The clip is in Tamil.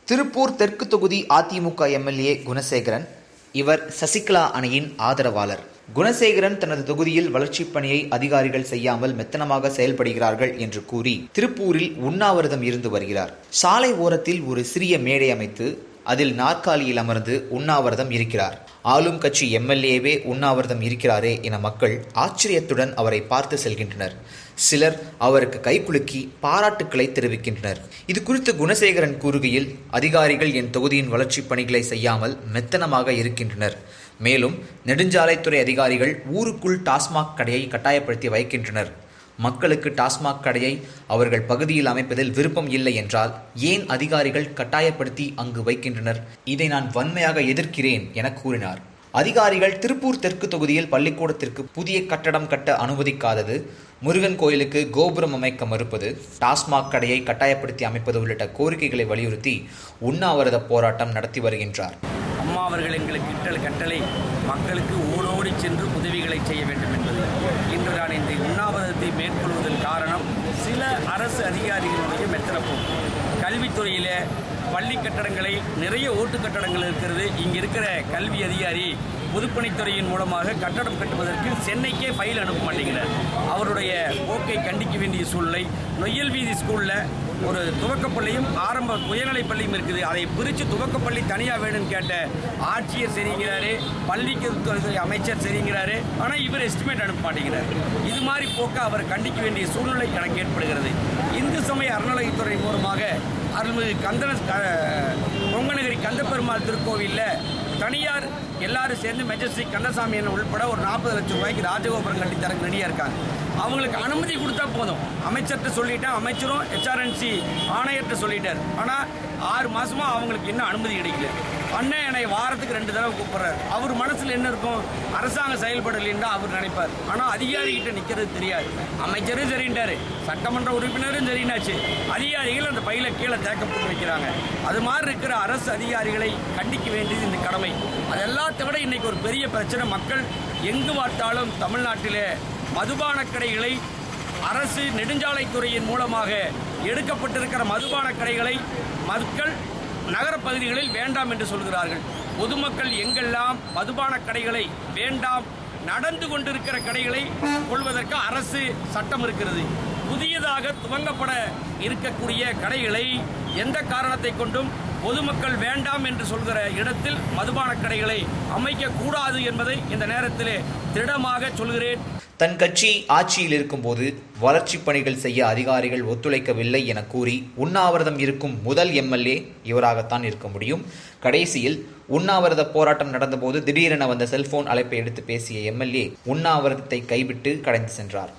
திருப்பூர் தெற்கு தொகுதி அதிமுக எம்எல்ஏ குணசேகரன். இவர் சசிகலா அணியின் ஆதரவாளர். குணசேகரன் தனது தொகுதியில் வளர்ச்சிப் பணியை அதிகாரிகள் செய்யாமல் மெத்தனமாக செயல்படுகிறார்கள் என்று கூறி திருப்பூரில் உண்ணாவிரதம் இருந்து வருகிறார். சாலை ஓரத்தில் ஒரு சிறிய மேடை அமைத்து அதில் நாற்காலியில் அமர்ந்து உண்ணாவிரதம் இருக்கிறார். ஆளும் கட்சி எம்எல்ஏவே உண்ணாவிரதம் இருக்கிறாரே என மக்கள் ஆச்சரியத்துடன் அவரை பார்த்து செல்கின்றனர். சிலர் அவருக்கு கைகுலுக்கி பாராட்டுக்களை தெரிவிக்கின்றனர். இது குறித்து குணசேகரன் கூறுகையில், அதிகாரிகள் என் தொகுதியின் வளர்ச்சிப் பணிகளை செய்யாமல் மெத்தனமாக இருக்கின்றனர். மேலும் நெடுஞ்சாலைத்துறை அதிகாரிகள் ஊருக்குள் டாஸ்மாக் கடையை கட்டாயப்படுத்தி வைக்கின்றனர். மக்களுக்கு டாஸ்மாக் கடையை அவர்கள் பகுதியில் அமைப்பதில் விருப்பம் இல்லை என்றால் ஏன் அதிகாரிகள் கட்டாயப்படுத்தி அங்கு வைக்கின்றனர்? இதை நான் வன்மையாக எதிர்க்கிறேன் என கூறினார். அதிகாரிகள் திருப்பூர் தெற்கு தொகுதியில் பள்ளிக்கூடத்திற்கு புதிய கட்டடம் கட்ட அனுமதிக்காதது, முருகன் கோயிலுக்கு கோபுரம் அமைக்க மறுப்பது, டாஸ்மாக் கடையை கட்டாயப்படுத்தி அமைப்பது உள்ளிட்ட கோரிக்கைகளை வலியுறுத்தி உண்ணாவிரத போராட்டம் நடத்தி வருகின்றார். அம்மா அவர்கள் எங்களுக்கு இட்ட கட்டளை மக்களுக்கு ஓடோடி சென்று உதவிகளை செய்ய வேண்டும் என்பது. இன்று நான் இந்த உண்ணாவிரதத்தை மேற்கொள்வதன் காரணம் சில அரசு அதிகாரிகளுடைய மெத்தனப்போம். கல்வித்துறையில் பள்ளி கட்டடங்களை நிறைய ஓட்டு கட்டடங்கள் இருக்கிறது. இங்கே இருக்கிற கல்வி அதிகாரி பொதுப்பணித்துறையின் மூலமாக கட்டடம் கட்டுவதற்கு சென்னைக்கே ஃபைல் அனுப்ப மாட்டேங்கிறார். அவருடைய போக்கை கண்டிக்க வேண்டிய சூழ்நிலை. நொய்யல் வீதி ஸ்கூலில் ஒரு துவக்கப்பள்ளியும் ஆரம்ப உயர்நிலைப் பள்ளியும் இருக்குது. அதை பிரித்து துவக்கப்பள்ளி தனியாக வேணும்னு கேட்ட ஆட்சியர் சரிங்கிறாரு, பள்ளிக்கல்வித்துறை அமைச்சர் சரிங்கிறாரு. ஆனால் இவர் எஸ்டிமேட் அனுப்ப மாட்டேங்கிறார். இது மாதிரி போக்க அவர் கண்டிக்க வேண்டிய சூழ்நிலை எனக்கு ஏற்படுகிறது. இந்து சமய அறநிலையத்துறை மூலமாக அருள்மிகு கொங்கநகரி கந்தப்பெருமாள் திருக்கோவிலில் தனியார் எல்லாரும் சேர்ந்து மெஜஸ்டிக் கந்தசாமி உள்பட ஒரு 40 லட்சம் ரூபாய்க்கு ராஜகோபுரம் கட்டி தரக்கு ரெடியாக இருக்காங்க. அவங்களுக்கு அனுமதி கொடுத்தா போதும். அமைச்சர்கிட்ட சொல்லிட்டேன், அமைச்சரும் HRNC ஆணையர்கிட்ட சொல்லிட்டார். ஆனால் 6 மாதமாக அவங்களுக்கு இன்னும் அனுமதி கிடைக்கல. அண்ணன் என்னை வாரத்துக்கு 2 தடவை கூப்பிட்றாரு. அவர் மனசில் என்ன இருக்கும்? அரசாங்கம் செயல்படலைன்னு தான் அவர் நினைப்பார். ஆனால் அதிகாரிகிட்ட நிற்கிறது தெரியாது. அமைச்சரும் சரின்ட்டாரு, சட்டமன்ற உறுப்பினரும் சரினாச்சு, அதிகாரிகள் அந்த பையில கீழே தேக்கப்பட்டு வைக்கிறாங்க. அது மாதிரி இருக்கிற அரசு அதிகாரிகளை கண்டிக்க வேண்டியது இந்த கடமை. அது எல்லாத்தை விட இன்னைக்கு ஒரு பெரிய பிரச்சனை. மக்கள் எங்கு பார்த்தாலும் தமிழ்நாட்டிலே மதுபான கடைகளை அரசு நெடுஞ்சாலைத்துறையின் மூலமாக எடுக்கப்பட்டிருக்கிற மதுபான கடைகளை மக்கள் நகரப்பகுதிகளில் வேண்டாம் என்று சொல்கிறார்கள். பொதுமக்கள் எங்கெல்லாம் மதுபான கடைகளை வேண்டாம், நடந்து கொண்டிருக்கிற கடைகளை கொள்வதற்கு அரசு சட்டம் இருக்கிறது. புதியதாக துவங்கப்பட இருக்கக்கூடிய கடைகளை எந்த காரணத்தை கொண்டும் பொதுமக்கள் வேண்டாம் என்று சொல்கிற இடத்தில் மதுபான கடைகளை அமைக்கக்கூடாது என்பதை இந்த நேரத்தில் திடமாக சொல்கிறேன். தன் கட்சி ஆட்சியில் இருக்கும்போது வளர்ச்சிப் பணிகள் செய்ய அதிகாரிகள் ஒத்துழைக்கவில்லை என கூறி உண்ணாவிரதம் இருக்கும் முதல் எம்எல்ஏ இவராகத்தான் இருக்க முடியும். கடைசியில் உண்ணாவிரத போராட்டம் நடந்தபோது திடீரென வந்த செல்போன் அழைப்பை எடுத்து பேசிய எம்எல்ஏ உண்ணாவிரதத்தை கைவிட்டு கடைந்து சென்றார்.